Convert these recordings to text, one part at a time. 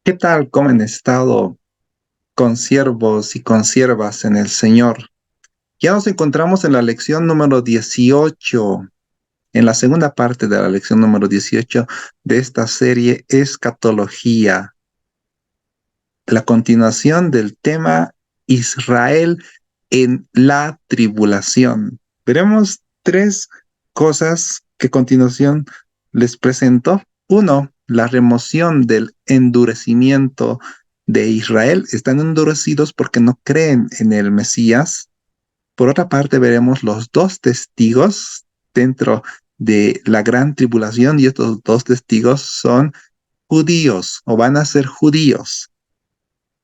¿Qué tal? ¿Cómo han estado, consiervos y consiervas en el Señor? Ya nos encontramos en la lección número 18, en la segunda parte de la lección número 18 de esta serie Escatología, la continuación del tema Israel en la tribulación. Veremos tres cosas que a continuación les presento. Uno, la remoción del endurecimiento de Israel. Están endurecidos porque no creen en el Mesías. Por otra parte, veremos los dos testigos dentro de la gran tribulación, y estos dos testigos son judíos o van a ser judíos.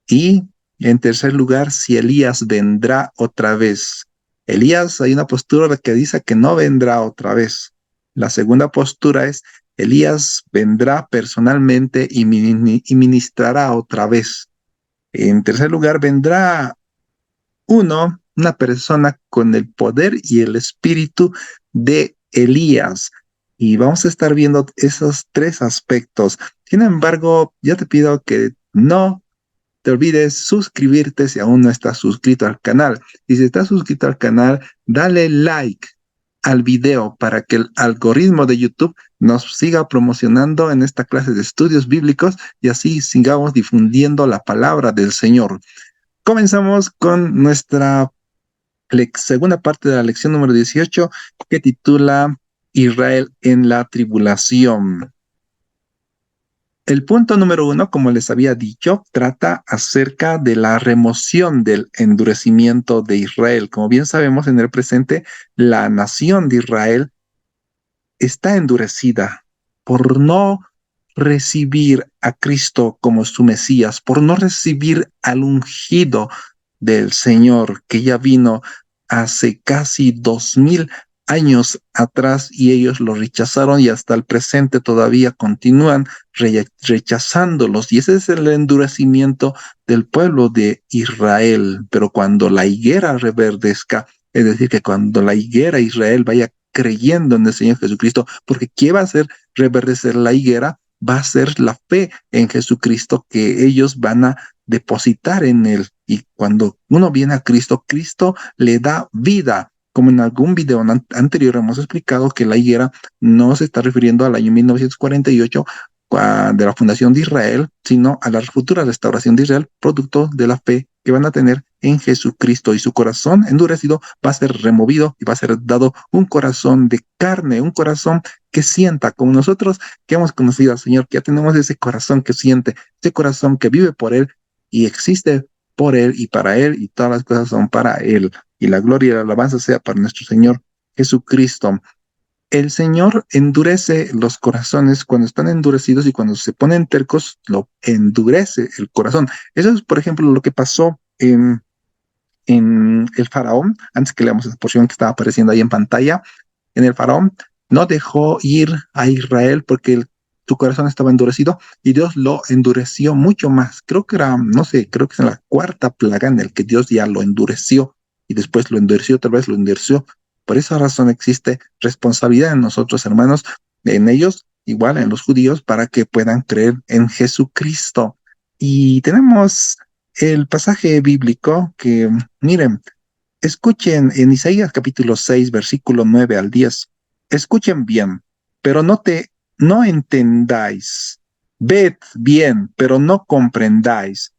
Y en tercer lugar, si Elías vendrá otra vez. Elías, hay una postura que dice que no vendrá otra vez. La segunda postura es, Elías vendrá personalmente y ministrará otra vez. En tercer lugar, vendrá una persona con el poder y el espíritu de Elías. Y vamos a estar viendo esos tres aspectos. Sin embargo, yo te pido que no te olvides suscribirte si aún no estás suscrito al canal. Y si estás suscrito al canal, dale like al video para que el algoritmo de YouTube nos siga promocionando en esta clase de estudios bíblicos y así sigamos difundiendo la palabra del Señor. Comenzamos con nuestra segunda parte de la lección número 18 que titula Israel en la tribulación. El punto número uno, como les había dicho, trata acerca de la remoción del endurecimiento de Israel. Como bien sabemos, en el presente, la nación de Israel está endurecida por no recibir a Cristo como su Mesías, por no recibir al ungido del Señor que ya vino hace casi 2000 años atrás y ellos lo rechazaron y hasta el presente todavía continúan rechazándolos. Y ese es el endurecimiento del pueblo de Israel. Pero cuando la higuera reverdezca, es decir, que cuando la higuera Israel vaya creyendo en el Señor Jesucristo, porque ¿qué va a hacer reverdecer la higuera? Va a ser la fe en Jesucristo que ellos van a depositar en Él. Y cuando uno viene a Cristo, Cristo le da vida. Como en algún video anterior hemos explicado que la higuera no se está refiriendo al año 1948 de la fundación de Israel, sino a la futura restauración de Israel, producto de la fe que van a tener en Jesucristo, y su corazón endurecido va a ser removido y va a ser dado un corazón de carne, un corazón que sienta como nosotros que hemos conocido al Señor, que ya tenemos ese corazón que siente, ese corazón que vive por Él y existe por Él y para Él, y todas las cosas son para Él. Y la gloria y la alabanza sea para nuestro Señor Jesucristo. El Señor endurece los corazones cuando están endurecidos, y cuando se ponen tercos, lo endurece el corazón. Eso es, por ejemplo, lo que pasó en el faraón, antes que leamos esa porción que estaba apareciendo ahí en pantalla. En el faraón no dejó ir a Israel porque su corazón estaba endurecido y Dios lo endureció mucho más. Creo que era, no sé, creo que es en la cuarta plaga en el que Dios ya lo endureció y después lo endureció, otra vez lo endureció. Por esa razón existe responsabilidad en nosotros, hermanos, en ellos, igual en los judíos, para que puedan creer en Jesucristo. Y tenemos el pasaje bíblico que, miren, escuchen en Isaías capítulo 6, versículo 9 al 10. Escuchen bien, pero no entendáis. Ved bien, pero no comprendáis.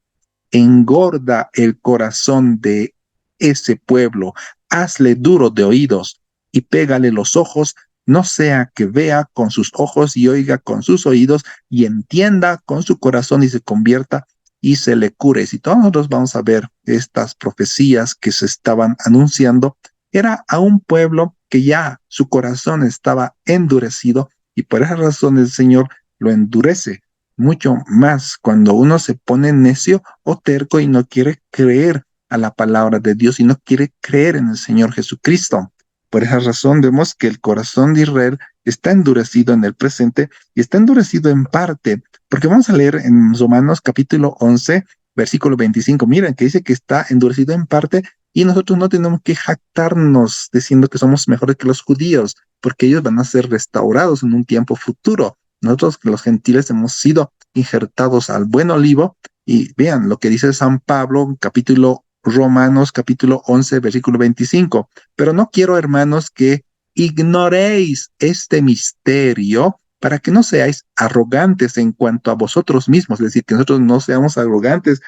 Engorda el corazón de ese pueblo, hazle duro de oídos y pégale los ojos, no sea que vea con sus ojos y oiga con sus oídos y entienda con su corazón y se convierta y se le cure. Si todos nosotros vamos a ver estas profecías que se estaban anunciando, era a un pueblo que ya su corazón estaba endurecido, y por esa razón el Señor lo endurece mucho más cuando uno se pone necio o terco y no quiere creer a la palabra de Dios y no quiere creer en el Señor Jesucristo. Por esa razón vemos que el corazón de Israel está endurecido en el presente, y está endurecido en parte, porque vamos a leer en Romanos capítulo 11, versículo 25. Miren, que dice que está endurecido en parte, y nosotros no tenemos que jactarnos diciendo que somos mejores que los judíos, porque ellos van a ser restaurados en un tiempo futuro. Nosotros, los gentiles, hemos sido injertados al buen olivo. Y vean lo que dice San Pablo en capítulo Romanos, capítulo 11, versículo 25. Pero no quiero, hermanos, que ignoréis este misterio para que no seáis arrogantes en cuanto a vosotros mismos, es decir, que nosotros no seamos arrogantes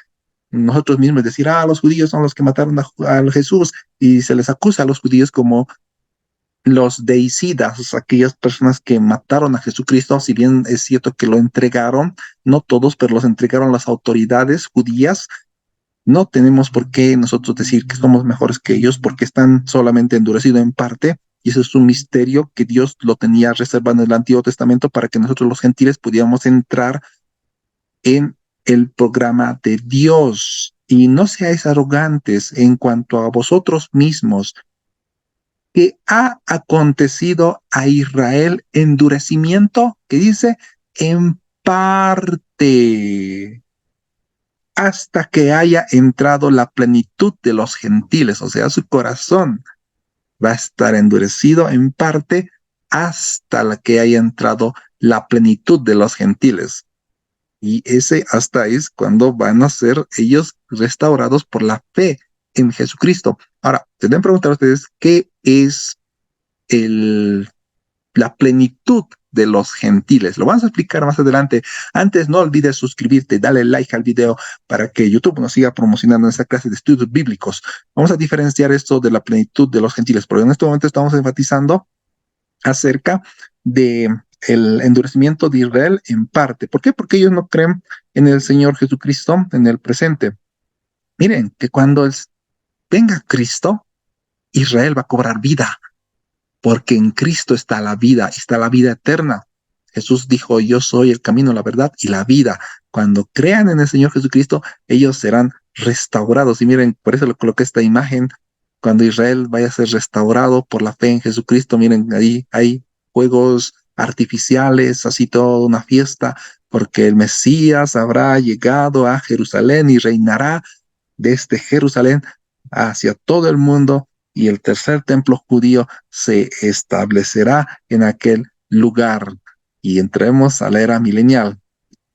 nosotros mismos, decir, los judíos son los que mataron a Jesús, y se les acusa a los judíos como los deicidas, aquellas personas que mataron a Jesucristo. Si bien es cierto que lo entregaron, no todos, pero los entregaron las autoridades judías. No tenemos por qué nosotros decir que somos mejores que ellos, porque están solamente endurecidos en parte, y eso es un misterio que Dios lo tenía reservado en el Antiguo Testamento para que nosotros los gentiles pudiéramos entrar en el programa de Dios. Y no seáis arrogantes en cuanto a vosotros mismos, que ha acontecido a Israel endurecimiento, que dice, en parte, hasta que haya entrado la plenitud de los gentiles, o sea, su corazón va a estar endurecido en parte hasta la que haya entrado la plenitud de los gentiles. Y ese hasta es cuando van a ser ellos restaurados por la fe en Jesucristo. Ahora, te deben preguntar a ustedes, ¿qué es el, la plenitud de los gentiles? Lo vamos a explicar más adelante. Antes, no olvides suscribirte, dale like al video para que YouTube nos siga promocionando esta clase de estudios bíblicos. Vamos a diferenciar esto de la plenitud de los gentiles, porque en este momento estamos enfatizando acerca de el endurecimiento de Israel en parte. ¿Por qué? Porque ellos no creen en el Señor Jesucristo en el presente. Miren, que cuando venga Cristo, Israel va a cobrar vida, porque en Cristo está la vida eterna. Jesús dijo, yo soy el camino, la verdad y la vida. Cuando crean en el Señor Jesucristo, ellos serán restaurados. Y miren, por eso le coloqué esta imagen. Cuando Israel vaya a ser restaurado por la fe en Jesucristo, miren, ahí hay juegos artificiales, así toda una fiesta, porque el Mesías habrá llegado a Jerusalén y reinará desde Jerusalén hacia todo el mundo, y el tercer templo judío se establecerá en aquel lugar. Y entremos a la era milenial.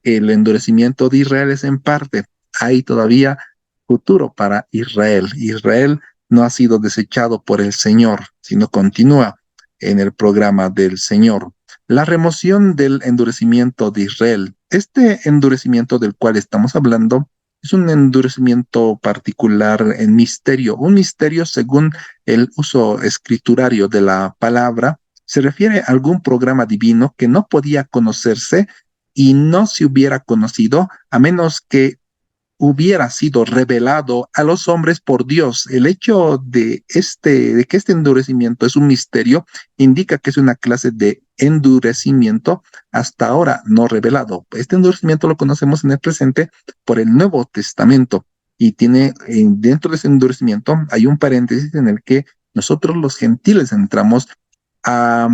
El endurecimiento de Israel es en parte. Hay todavía futuro para Israel. Israel no ha sido desechado por el Señor, sino continúa en el programa del Señor. La remoción del endurecimiento de Israel. Este endurecimiento del cual estamos hablando es un endurecimiento particular en misterio. Un misterio, según el uso escriturario de la palabra, se refiere a algún programa divino que no podía conocerse y no se hubiera conocido a menos que hubiera sido revelado a los hombres por Dios. El hecho de que este endurecimiento es un misterio indica que es una clase de endurecimiento hasta ahora no revelado. Este endurecimiento lo conocemos en el presente por el Nuevo Testamento, y tiene dentro de ese endurecimiento hay un paréntesis en el que nosotros los gentiles entramos a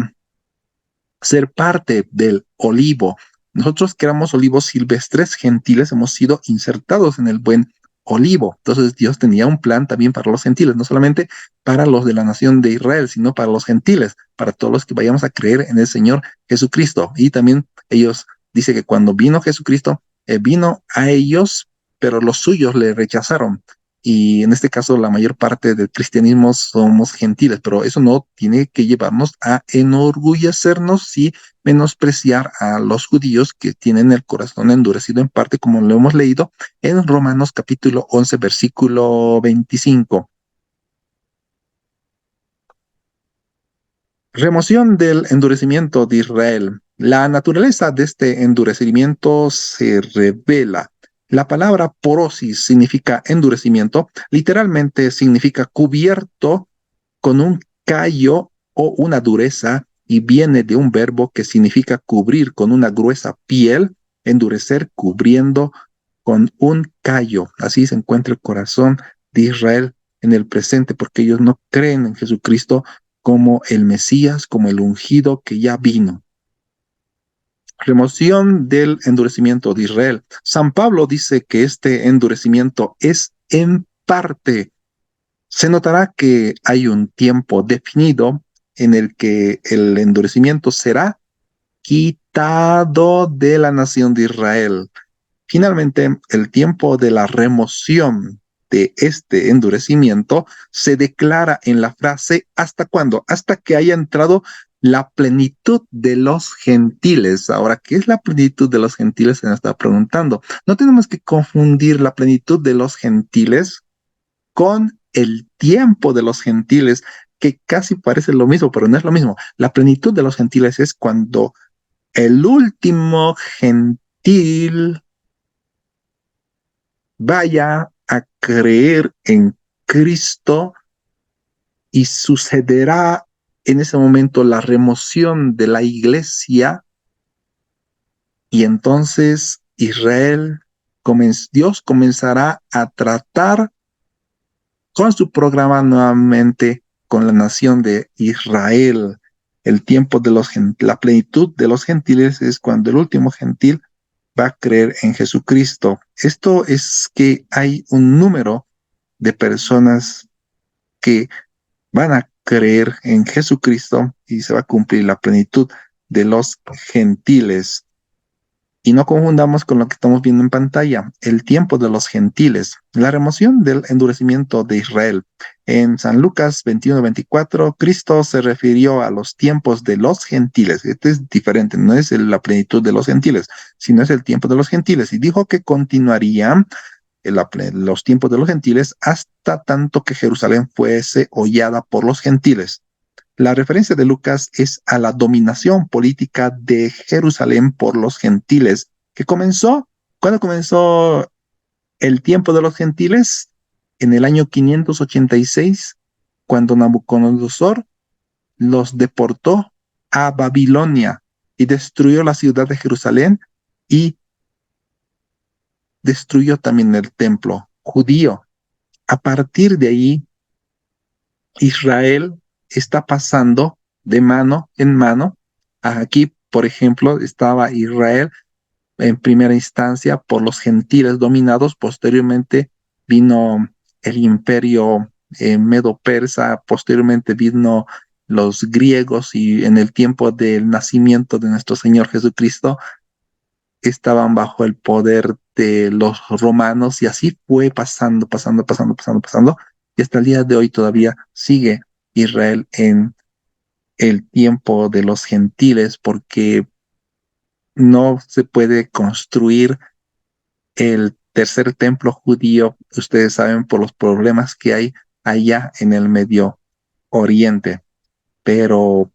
ser parte del olivo. Nosotros que éramos olivos silvestres gentiles hemos sido insertados en el buen olivo. Entonces Dios tenía un plan también para los gentiles, no solamente para los de la nación de Israel, sino para los gentiles, para todos los que vayamos a creer en el Señor Jesucristo. Y también ellos, dice que cuando vino Jesucristo, vino a ellos, pero los suyos le rechazaron. Y en este caso la mayor parte del cristianismo somos gentiles, pero eso no tiene que llevarnos a enorgullecernos y menospreciar a los judíos que tienen el corazón endurecido en parte, como lo hemos leído en Romanos capítulo 11, versículo 25. Remoción del endurecimiento de Israel. La naturaleza de este endurecimiento se revela. La palabra porosis significa endurecimiento, literalmente significa cubierto con un callo o una dureza, y viene de un verbo que significa cubrir con una gruesa piel, endurecer cubriendo con un callo. Así se encuentra el corazón de Israel en el presente, porque ellos no creen en Jesucristo como el Mesías, como el ungido que ya vino. Remoción del endurecimiento de Israel. San Pablo dice que este endurecimiento es en parte. Se notará que hay un tiempo definido en el que el endurecimiento será quitado. resultado de la nación de Israel. Finalmente, el tiempo de la remoción de este endurecimiento se declara en la frase ¿hasta cuándo? Hasta que haya entrado la plenitud de los gentiles. Ahora, ¿qué es la plenitud de los gentiles? Se nos está preguntando. No tenemos que confundir la plenitud de los gentiles con el tiempo de los gentiles, que casi parece lo mismo, pero no es lo mismo. La plenitud de los gentiles es cuando el último gentil vaya a creer en Cristo y sucederá en ese momento la remoción de la iglesia y entonces Dios comenzará a tratar con su programa nuevamente con la nación de Israel. El tiempo de la plenitud de los gentiles es cuando el último gentil va a creer en Jesucristo. Esto es que hay un número de personas que van a creer en Jesucristo y se va a cumplir la plenitud de los gentiles. Y no confundamos con lo que estamos viendo en pantalla, el tiempo de los gentiles, la remoción del endurecimiento de Israel. En San Lucas 21-24, Cristo se refirió a los tiempos de los gentiles. Este es diferente, no es la plenitud de los gentiles, sino es el tiempo de los gentiles. Y dijo que continuarían los tiempos de los gentiles hasta tanto que Jerusalén fuese hollada por los gentiles. La referencia de Lucas es a la dominación política de Jerusalén por los gentiles, que comenzó, ¿cuándo comenzó el tiempo de los gentiles? En el año 586, cuando Nabucodonosor los deportó a Babilonia y destruyó la ciudad de Jerusalén y destruyó también el templo judío. A partir de ahí, Israel está pasando de mano en mano. Aquí, por ejemplo, estaba Israel en primera instancia por los gentiles dominados, posteriormente vino el imperio medo-persa, posteriormente vino los griegos y en el tiempo del nacimiento de nuestro Señor Jesucristo estaban bajo el poder de los romanos y así fue pasando y hasta el día de hoy todavía sigue Israel en el tiempo de los gentiles porque no se puede construir el tercer templo judío, ustedes saben, por los problemas que hay allá en el Medio Oriente. Pero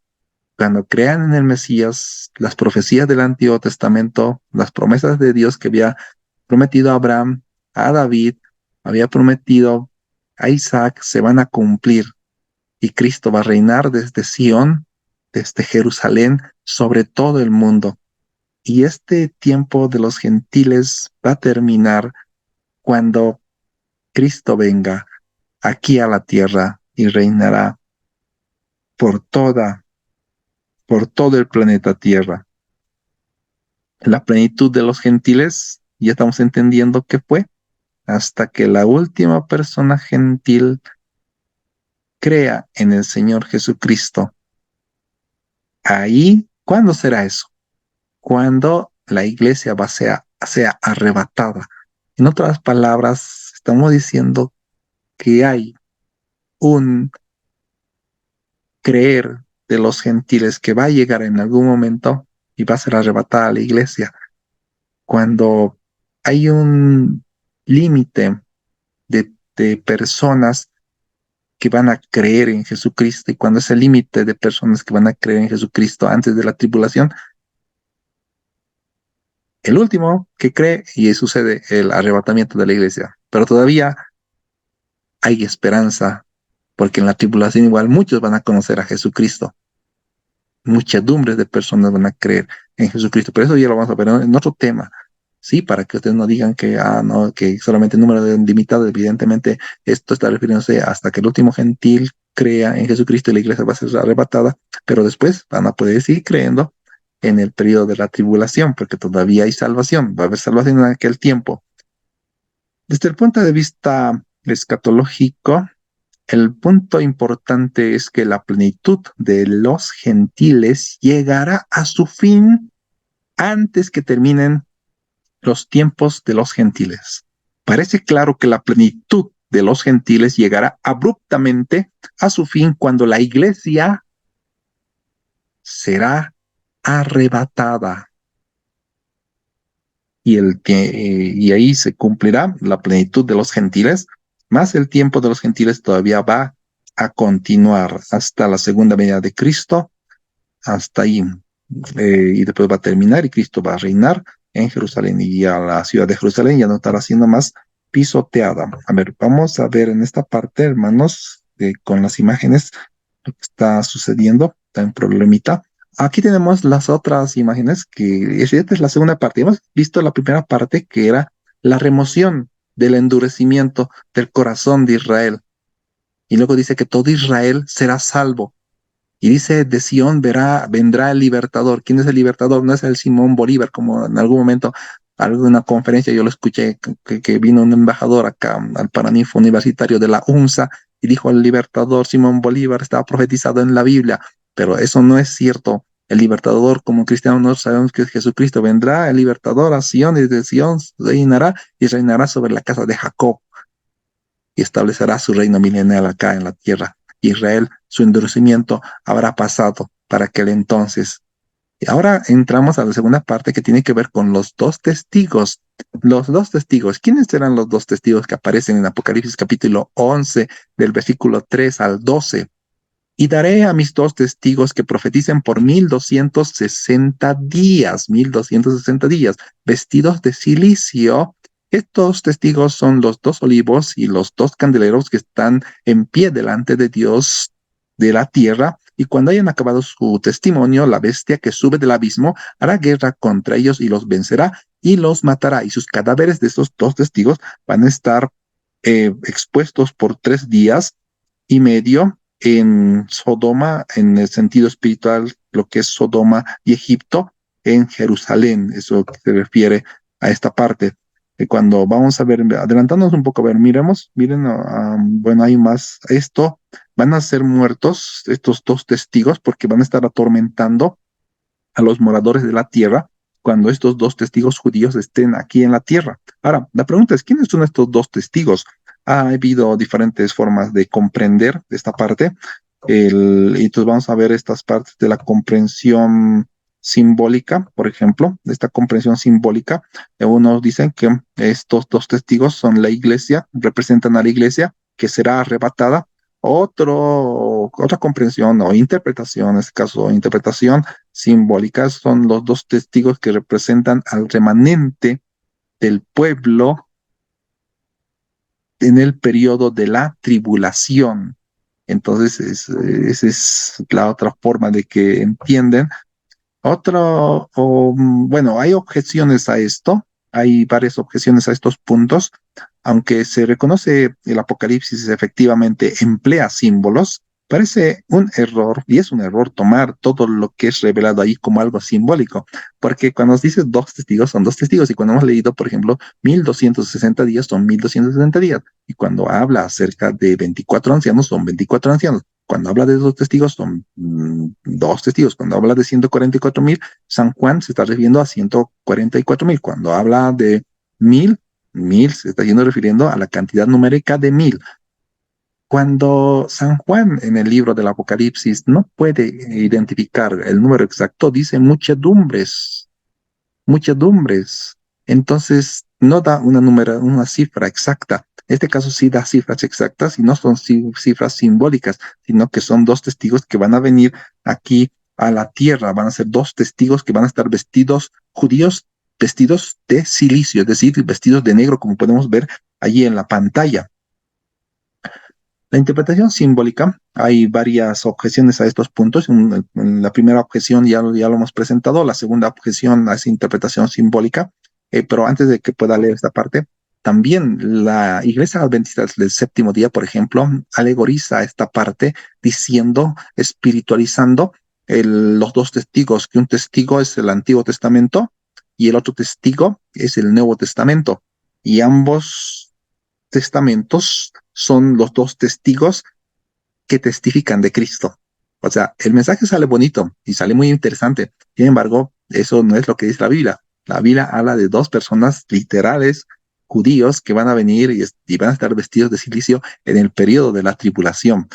cuando crean en el Mesías, las profecías del Antiguo Testamento, las promesas de Dios que había prometido a Abraham, a David, había prometido a Isaac, se van a cumplir. Y Cristo va a reinar desde Sión, desde Jerusalén, sobre todo el mundo. Y este tiempo de los gentiles va a terminar cuando Cristo venga aquí a la tierra y reinará por por todo el planeta Tierra. La plenitud de los gentiles, ya estamos entendiendo qué fue, hasta que la última persona gentil crea en el Señor Jesucristo. Ahí, ¿cuándo será eso? Cuando la iglesia sea arrebatada. En otras palabras, estamos diciendo que hay un creer de los gentiles que va a llegar en algún momento y va a ser arrebatada a la iglesia. Cuando hay un límite de personas que van a creer en Jesucristo y cuando ese límite de personas que van a creer en Jesucristo antes de la tribulación, el último que cree y sucede el arrebatamiento de la iglesia. Pero todavía hay esperanza porque en la tribulación igual muchos van a conocer a Jesucristo. Muchedumbres de personas van a creer en Jesucristo. Pero eso ya lo vamos a ver en otro tema. Sí, para que ustedes no digan que, no, que solamente el número limitado, evidentemente esto está refiriéndose hasta que el último gentil crea en Jesucristo y la iglesia va a ser arrebatada, pero después van a poder seguir creyendo en el periodo de la tribulación, porque todavía hay salvación, va a haber salvación en aquel tiempo. Desde el punto de vista escatológico, el punto importante es que la plenitud de los gentiles llegará a su fin antes que terminen los tiempos de los gentiles. Parece claro que la plenitud de los gentiles llegará abruptamente a su fin cuando la iglesia será arrebatada. Y ahí se cumplirá la plenitud de los gentiles, más el tiempo de los gentiles todavía va a continuar hasta la segunda venida de Cristo, hasta ahí. Y después va a terminar y Cristo va a reinar en Jerusalén y ya la ciudad de Jerusalén ya no estará siendo más pisoteada. A ver, vamos a ver en esta parte, hermanos, con las imágenes lo que está sucediendo, está en problemita. Aquí tenemos las otras imágenes, que esta es la segunda parte. Hemos visto la primera parte, que era la remoción del endurecimiento del corazón de Israel. Y luego dice que todo Israel será salvo. Y dice, de Sion vendrá el libertador. ¿Quién es el libertador? No es el Simón Bolívar, como en algún momento, alguna conferencia, yo lo escuché, que vino un embajador acá al Paraninfo Universitario de la UNSA y dijo, el libertador Simón Bolívar estaba profetizado en la Biblia, pero eso no es cierto. El libertador, como cristianos, no sabemos que es Jesucristo. Vendrá el libertador a Sion y de Sion reinará y reinará sobre la casa de Jacob y establecerá su reino milenial acá en la tierra. Israel, su endurecimiento habrá pasado para aquel entonces. Y ahora entramos a la segunda parte que tiene que ver con los dos testigos. Los dos testigos. ¿Quiénes serán los dos testigos que aparecen en Apocalipsis capítulo 11, del versículo 3 al 12? Y daré a mis dos testigos que profeticen por 1260 días, vestidos de silicio. Estos testigos son los dos olivos y los dos candeleros que están en pie delante de Dios de la tierra. Y cuando hayan acabado su testimonio, la bestia que sube del abismo hará guerra contra ellos y los vencerá y los matará. Y sus cadáveres de estos dos testigos van a estar expuestos por 3 días y medio en Sodoma, en el sentido espiritual, lo que es Sodoma y Egipto, en Jerusalén. Eso se refiere a esta parte. Cuando vamos a ver, adelantándonos un poco, a ver, miren, bueno, hay más. Esto, van a ser muertos estos dos testigos porque van a estar atormentando a los moradores de la tierra cuando estos dos testigos judíos estén aquí en la tierra. Ahora, la pregunta es, ¿quiénes son estos dos testigos? Ha habido diferentes formas de comprender esta parte. Y entonces vamos a ver estas partes de la comprensión simbólica, por ejemplo, de esta comprensión simbólica. Unos dicen que estos dos testigos son la iglesia, representan a la iglesia que será arrebatada. Otra comprensión o interpretación, en este caso interpretación simbólica, son los dos testigos que representan al remanente del pueblo en el periodo de la tribulación. Entonces, esa es la otra forma de que entienden. Bueno, hay objeciones a esto, hay varias objeciones a estos puntos, aunque se reconoce el Apocalipsis efectivamente emplea símbolos. Parece un error, y es un error tomar todo lo que es revelado ahí como algo simbólico, porque cuando nos dices dos testigos, son dos testigos, y cuando hemos leído, por ejemplo, 1260 días, son 1260 días, y cuando habla acerca de 24 ancianos, son 24 ancianos. Cuando habla de dos testigos, son dos testigos. Cuando habla de 144,000, San Juan se está refiriendo a 144,000. Cuando habla de 1000 se está refiriendo a la cantidad numérica de 1000. Cuando San Juan en el libro del Apocalipsis no puede identificar el número exacto, dice muchedumbres, muchedumbres. Entonces no da una cifra exacta. En este caso sí da cifras exactas y no son cifras simbólicas, sino que son dos testigos que van a venir aquí a la tierra. Van a ser dos testigos que van a estar vestidos, judíos vestidos de silicio, es decir, vestidos de negro, como podemos ver allí en la pantalla. La interpretación simbólica, hay varias objeciones a estos puntos. En la primera objeción ya lo hemos presentado, la segunda objeción a esa interpretación simbólica, pero antes de que pueda leer esta parte, también la Iglesia Adventista del Séptimo Día, por ejemplo, alegoriza esta parte diciendo, espiritualizando los dos testigos, que un testigo es el Antiguo Testamento y el otro testigo es el Nuevo Testamento, y ambos testamentos son los dos testigos que testifican de Cristo. O sea, el mensaje sale bonito y sale muy interesante. Sin embargo, eso no es lo que dice la Biblia. La Biblia habla de dos personas literales, judíos, que van a venir y van a estar vestidos de silicio en el periodo de la tribulación.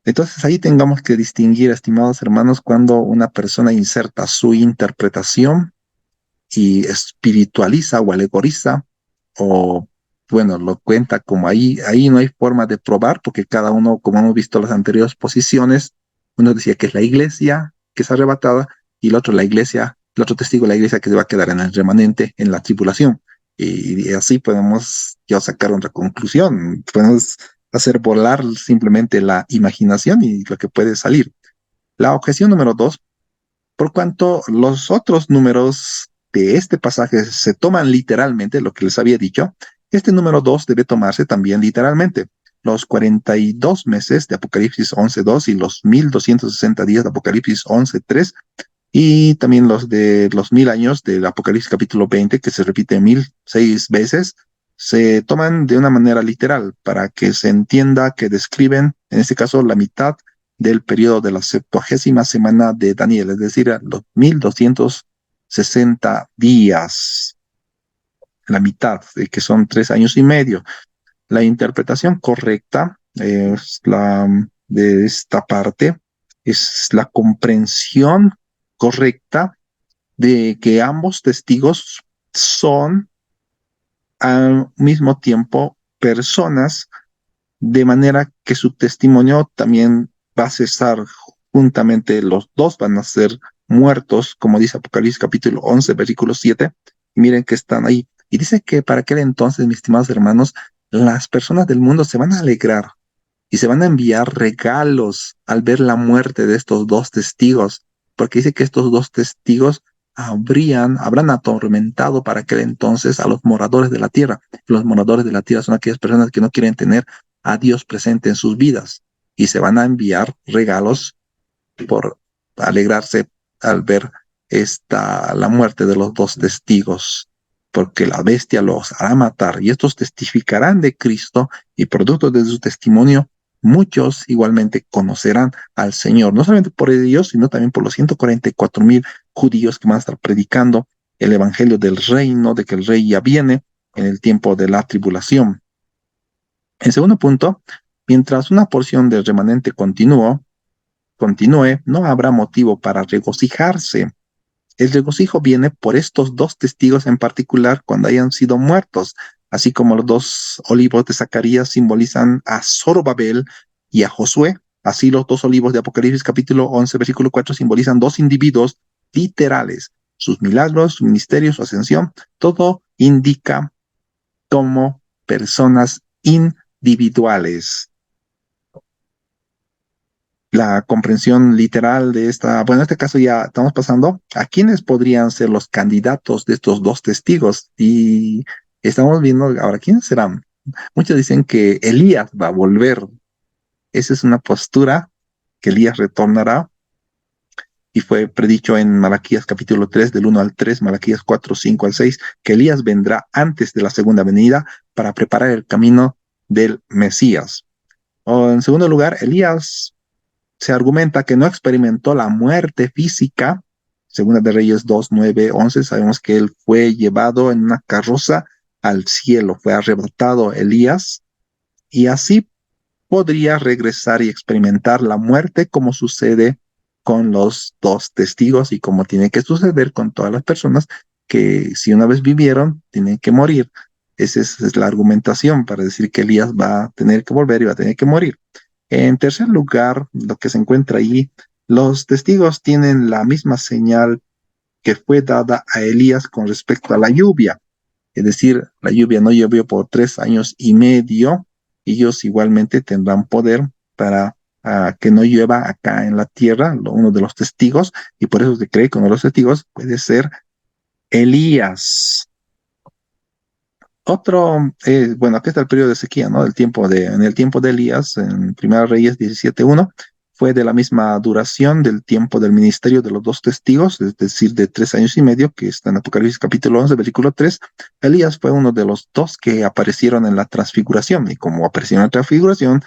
Entonces ahí tengamos que distinguir, estimados hermanos, cuando una persona inserta su interpretación y espiritualiza o alegoriza, o bueno, lo cuenta como ahí no hay forma de probar, porque cada uno, como hemos visto en las anteriores posiciones, uno decía que es la iglesia que es arrebatada, y el otro la iglesia, el otro testigo de la iglesia que se va a quedar en el remanente, en la tribulación. Y así podemos ya sacar otra conclusión, podemos hacer volar simplemente la imaginación y lo que puede salir. La objeción número 2: por cuanto los otros números de este pasaje se toman literalmente, lo que les había dicho, este número 2 debe tomarse también literalmente. Los 42 meses de Apocalipsis 11:2 y los 1260 días de Apocalipsis 11:3, y también los de los 1000 años del Apocalipsis capítulo 20, que se repite 1006 veces, se toman de una manera literal para que se entienda que describen, en este caso, la mitad del periodo de la 70ª semana de Daniel, es decir, los 1260 días, la mitad, que son 3 años y medio. La interpretación correcta es de esta parte, es la comprensión correcta de que ambos testigos son al mismo tiempo personas, de manera que su testimonio también va a cesar juntamente, los dos van a ser muertos, como dice Apocalipsis capítulo 11, versículo 7. Miren que están ahí. Y dice que para aquel entonces, mis estimados hermanos, las personas del mundo se van a alegrar y se van a enviar regalos al ver la muerte de estos dos testigos, porque dice que estos dos testigos habrán atormentado para aquel entonces a los moradores de la tierra. Los moradores de la tierra son aquellas personas que no quieren tener a Dios presente en sus vidas, y se van a enviar regalos por alegrarse al ver la muerte de los dos testigos, porque la bestia los hará matar, y estos testificarán de Cristo, y producto de su testimonio muchos igualmente conocerán al Señor, no solamente por ellos, sino también por los 144,000 judíos que van a estar predicando el evangelio del reino, de que el rey ya viene en el tiempo de la tribulación. En segundo punto, mientras una porción del remanente continúe, no habrá motivo para regocijarse. El regocijo viene por estos dos testigos en particular cuando hayan sido muertos, así como los dos olivos de Zacarías simbolizan a Zorobabel y a Josué. Así los dos olivos de Apocalipsis capítulo 11, versículo 4 simbolizan dos individuos literales. Sus milagros, su ministerio, su ascensión, todo indica como personas individuales. La comprensión literal de en este caso ya estamos pasando a quiénes podrían ser los candidatos de estos dos testigos, y estamos viendo ahora quiénes serán. Muchos dicen que Elías va a volver. Esa es una postura, que Elías retornará, y fue predicho en Malaquías capítulo 3 del 1 al 3, Malaquías 4, 5 al 6, que Elías vendrá antes de la segunda venida para preparar el camino del Mesías. En segundo lugar, Elías se argumenta que no experimentó la muerte física. Segunda de Reyes 2, 9, 11, sabemos que él fue llevado en una carroza al cielo, fue arrebatado Elías, y así podría regresar y experimentar la muerte, como sucede con los dos testigos y como tiene que suceder con todas las personas que, si una vez vivieron, tienen que morir. Esa es la argumentación para decir que Elías va a tener que volver y va a tener que morir. En tercer lugar, lo que se encuentra ahí, los testigos tienen la misma señal que fue dada a Elías con respecto a la lluvia. Es decir, la lluvia no llovió por 3 años y medio. Ellos igualmente tendrán poder para que no llueva acá en la tierra, uno de los testigos, y por eso se cree que uno de los testigos puede ser Elías. Aquí está el periodo de sequía, ¿no? En el tiempo de Elías, en 1 Reyes 17:1, fue de la misma duración del tiempo del ministerio de los dos testigos, es decir, de 3 años y medio, que está en Apocalipsis capítulo 11, versículo 3. Elías fue uno de los dos que aparecieron en la transfiguración, y como apareció en la transfiguración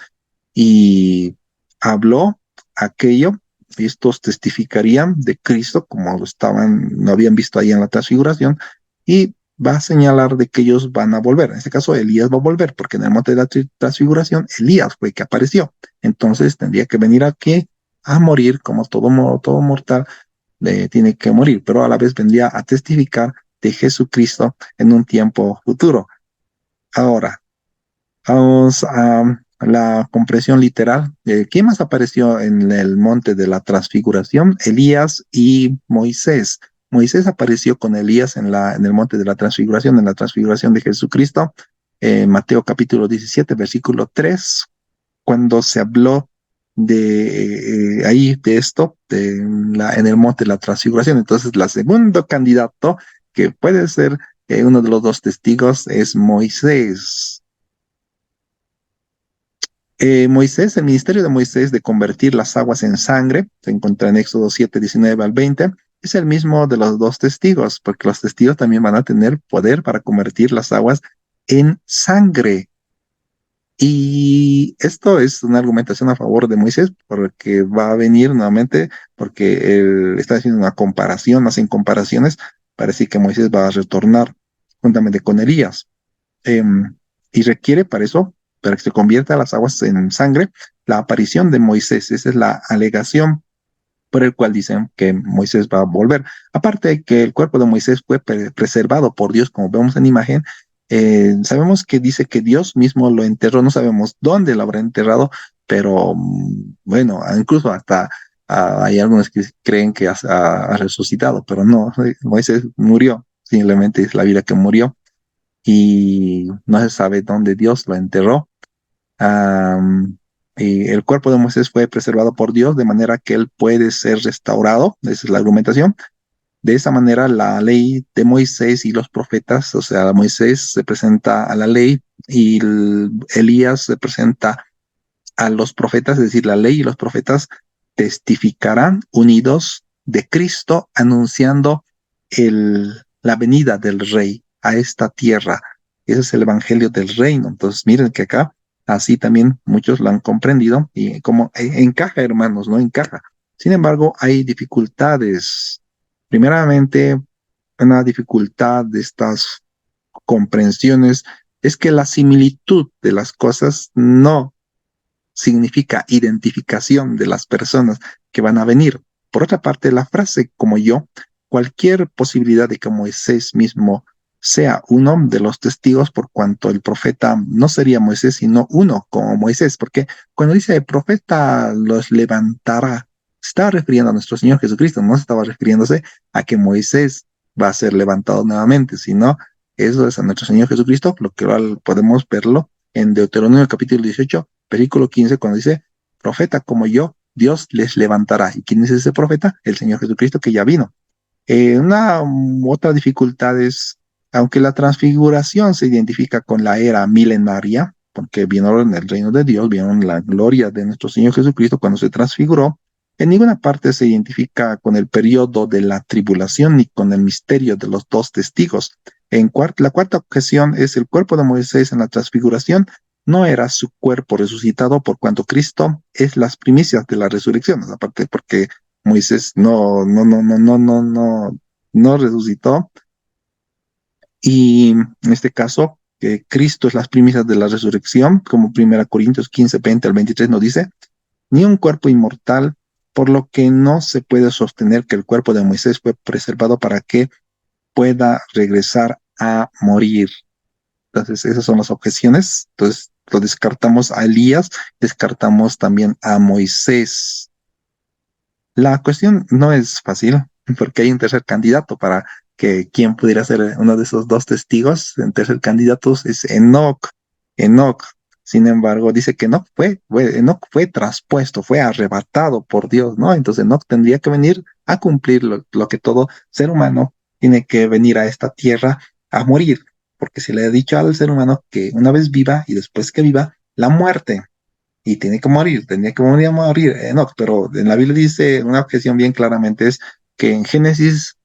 y habló aquello, estos testificarían de Cristo, como lo habían visto ahí en la transfiguración, y va a señalar de que ellos van a volver. En este caso, Elías va a volver, porque en el monte de la transfiguración, Elías fue el que apareció. Entonces tendría que venir aquí a morir, como todo mortal tiene que morir, pero a la vez vendría a testificar de Jesucristo en un tiempo futuro. Ahora, vamos a la comprensión literal. ¿Quién más apareció en el monte de la transfiguración? Elías y Moisés. Moisés apareció con Elías en el monte de la transfiguración de Jesucristo, Mateo capítulo 17, versículo 3, cuando se habló de esto, en el monte de la transfiguración. Entonces, la segundo candidato que puede ser uno de los dos testigos es Moisés. Moisés, el ministerio de Moisés de convertir las aguas en sangre, se encuentra en Éxodo 7, 19 al 20, es el mismo de los dos testigos, porque los testigos también van a tener poder para convertir las aguas en sangre. Y esto es una argumentación a favor de Moisés, porque va a venir nuevamente, porque él está haciendo una comparación, hacen comparaciones, parece que Moisés va a retornar juntamente con Elías. Y requiere para eso, para que se convierta las aguas en sangre, la aparición de Moisés. Esa es la alegación por el cual dicen que Moisés va a volver. Aparte de que el cuerpo de Moisés fue preservado por Dios, como vemos en imagen, sabemos que dice que Dios mismo lo enterró, no sabemos dónde lo habrá enterrado, pero bueno, incluso hasta hay algunos que creen que ha resucitado, pero no, Moisés murió, simplemente es la vida que murió y no se sabe dónde Dios lo enterró. Y el cuerpo de Moisés fue preservado por Dios de manera que él puede ser restaurado, esa es la argumentación. De esa manera, la ley de Moisés y los profetas, o sea, Moisés se presenta a la ley y Elías se presenta a los profetas, es decir, la ley y los profetas testificarán unidos de Cristo, anunciando la venida del rey a esta tierra. Ese es el evangelio del reino. Entonces, miren que acá, así también muchos lo han comprendido y como encaja, hermanos, no encaja. Sin embargo, hay dificultades. Primeramente, una dificultad de estas comprensiones es que la similitud de las cosas no significa identificación de las personas que van a venir. Por otra parte, la frase como yo, cualquier posibilidad de que Moisés mismo sea uno de los testigos, por cuanto el profeta no sería Moisés, sino uno como Moisés, porque cuando dice el profeta los levantará, se estaba refiriendo a nuestro Señor Jesucristo, no se estaba refiriéndose a que Moisés va a ser levantado nuevamente, sino eso es a nuestro Señor Jesucristo, lo que podemos verlo en Deuteronomio capítulo 18, versículo 15, cuando dice, profeta como yo, Dios les levantará. ¿Y quién es ese profeta? El Señor Jesucristo que ya vino. Una otra dificultad es, aunque la transfiguración se identifica con la era milenaria, porque vieron el reino de Dios, vieron la gloria de nuestro Señor Jesucristo cuando se transfiguró, en ninguna parte se identifica con el periodo de la tribulación ni con el misterio de los dos testigos. La cuarta objeción es el cuerpo de Moisés en la transfiguración no era su cuerpo resucitado por cuanto Cristo es las primicias de la resurrección, aparte porque Moisés no resucitó y en este caso Cristo es las primicias de la resurrección, como 1 Corintios 15, 20 al 23 nos dice, ni un cuerpo inmortal, por lo que no se puede sostener que el cuerpo de Moisés fue preservado para que pueda regresar a morir. Entonces, esas son las objeciones. Entonces, lo descartamos a Elías, descartamos también a Moisés. La cuestión no es fácil, porque hay un tercer candidato para que quien pudiera ser uno de esos dos testigos. El tercer candidato es Enoc. Enoc, sin embargo, dice que Enoc fue traspuesto, fue arrebatado por Dios, ¿no? Entonces Enoc tendría que venir a cumplir lo que todo ser humano tiene que venir a esta tierra a morir, porque se le ha dicho al ser humano que una vez viva y después que viva, la muerte y tiene que morir, tenía que morir Enoch, pero en la Biblia dice una objeción bien claramente es que en Génesis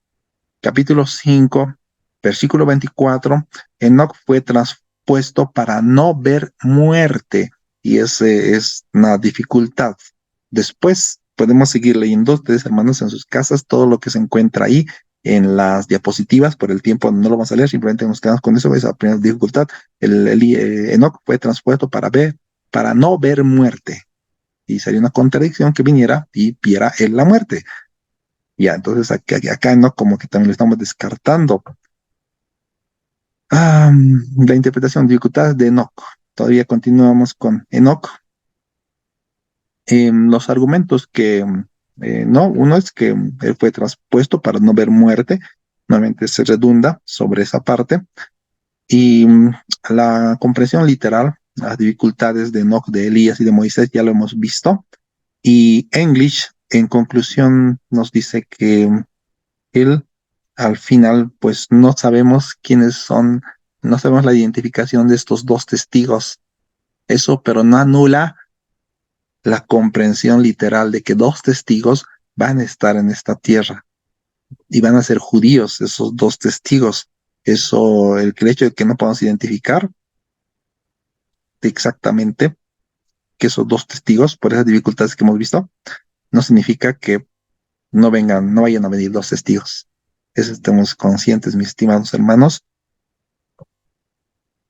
capítulo 5, versículo 24, Enoch fue traspuesto para no ver muerte y ese es una dificultad. Después podemos seguir leyendo ustedes, hermanos, en sus casas, todo lo que se encuentra ahí en las diapositivas. Por el tiempo no lo vamos a leer, simplemente nos quedamos con eso. Esa primera dificultad, Enoc fue transpuesto para no ver muerte. Y sería una contradicción que viniera y viera él la muerte. Ya, entonces acá Enoc como que también lo estamos descartando. La interpretación, dificultades de Enoc. Todavía continuamos con Enoc. Los argumentos que no, uno es que él fue traspuesto para no ver muerte, nuevamente se redunda sobre esa parte, y la comprensión literal, las dificultades de Enoc, de Elías y de Moisés ya lo hemos visto, y English en conclusión nos dice que él al final pues no sabemos quiénes son, no sabemos la identificación de estos dos testigos, eso pero no anula la comprensión literal de que dos testigos van a estar en esta tierra y van a ser judíos, esos dos testigos. Eso, el hecho de que no podamos identificar exactamente que esos dos testigos, por esas dificultades que hemos visto, no significa que no vengan, no vayan a venir dos testigos. Eso estemos conscientes, mis estimados hermanos.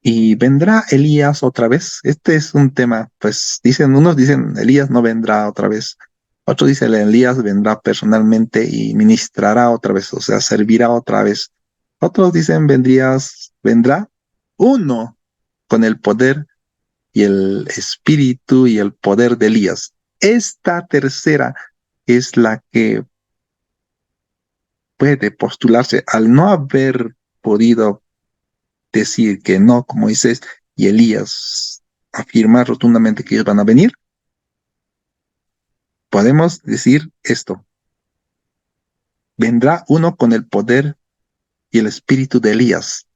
¿Y vendrá Elías otra vez? Este es un tema, pues unos dicen Elías no vendrá otra vez. Otros dicen Elías vendrá personalmente y ministrará otra vez, o sea, servirá otra vez. Otros dicen vendrá uno con el poder y el espíritu y el poder de Elías. Esta tercera es la que puede postularse al no haber podido decir que no, como Moisés y Elías afirmar rotundamente que ellos van a venir, podemos decir esto: vendrá uno con el poder y el espíritu de Elías.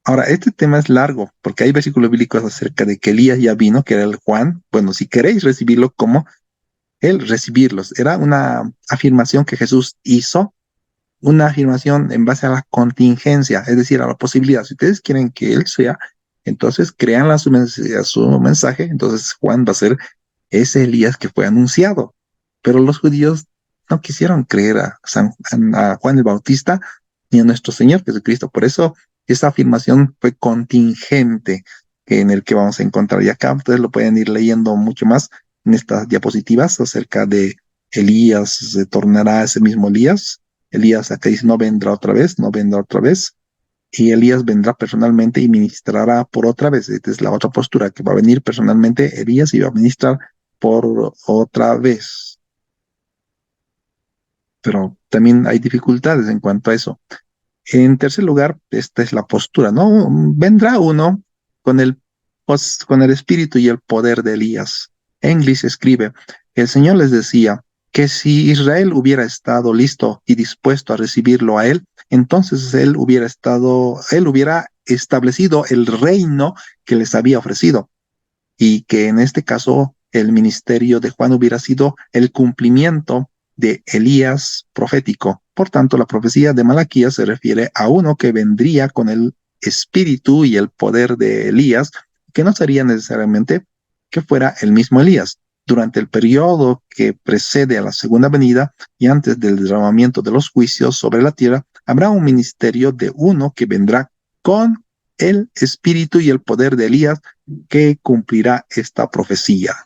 Ahora, este tema es largo, porque hay versículos bíblicos acerca de que Elías ya vino, que era el Juan. Bueno, si queréis recibirlo como él, recibirlos. Era una afirmación que Jesús hizo, una afirmación en base a la contingencia, es decir, a la posibilidad. Si ustedes quieren que él sea, entonces créanle a su mensaje, entonces Juan va a ser ese Elías que fue anunciado. Pero los judíos no quisieron creer a Juan el Bautista ni a nuestro Señor Jesucristo. Por eso esa afirmación fue contingente en el que vamos a encontrar. Y acá ustedes lo pueden ir leyendo mucho más en estas diapositivas acerca de Elías, se tornará ese mismo Elías. Elías acá dice, no vendrá otra vez, no vendrá otra vez. Y Elías vendrá personalmente y ministrará por otra vez. Esta es la otra postura, que va a venir personalmente Elías y va a ministrar por otra vez. Pero también hay dificultades en cuanto a eso. En tercer lugar, esta es la postura, ¿no? Vendrá uno con con el espíritu y el poder de Elías. English escribe, el Señor les decía que si Israel hubiera estado listo y dispuesto a recibirlo a él, entonces él hubiera establecido el reino que les había ofrecido, y que en este caso el ministerio de Juan hubiera sido el cumplimiento de Elías profético. Por tanto, la profecía de Malaquías se refiere a uno que vendría con el espíritu y el poder de Elías, que no sería necesariamente que fuera el mismo Elías. Durante el periodo que precede a la segunda venida y antes del derramamiento de los juicios sobre la tierra, habrá un ministerio de uno que vendrá con el espíritu y el poder de Elías, que cumplirá esta profecía.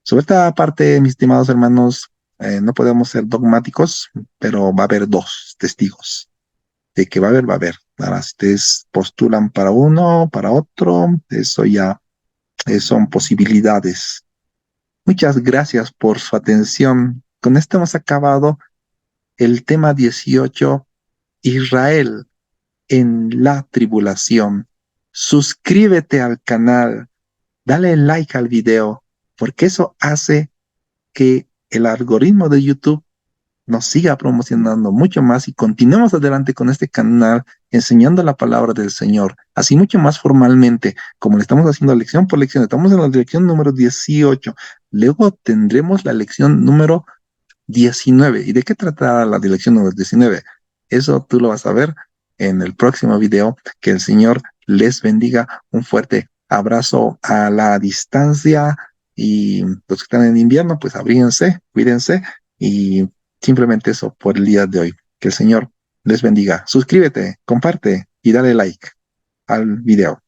Sobre esta parte, mis estimados hermanos, no podemos ser dogmáticos, pero va a haber dos testigos. De que va a haber, va a haber. Ahora, si ustedes postulan para uno, para otro, eso ya son posibilidades. Muchas gracias por su atención. Con esto hemos acabado el tema 18, Israel en la tribulación. Suscríbete al canal, dale like al video, porque eso hace que el algoritmo de YouTube nos siga promocionando mucho más y continuemos adelante con este canal enseñando la palabra del Señor, así mucho más formalmente, como le estamos haciendo lección por lección. Estamos en la lección número 18, luego tendremos la lección número 19. ¿Y de qué tratará la lección número 19? Eso tú lo vas a ver en el próximo video. Que el Señor les bendiga. Un fuerte abrazo a la distancia y los que están en invierno, pues abríguense, cuídense y simplemente eso por el día de hoy. Que el Señor les bendiga. Suscríbete, comparte y dale like al video.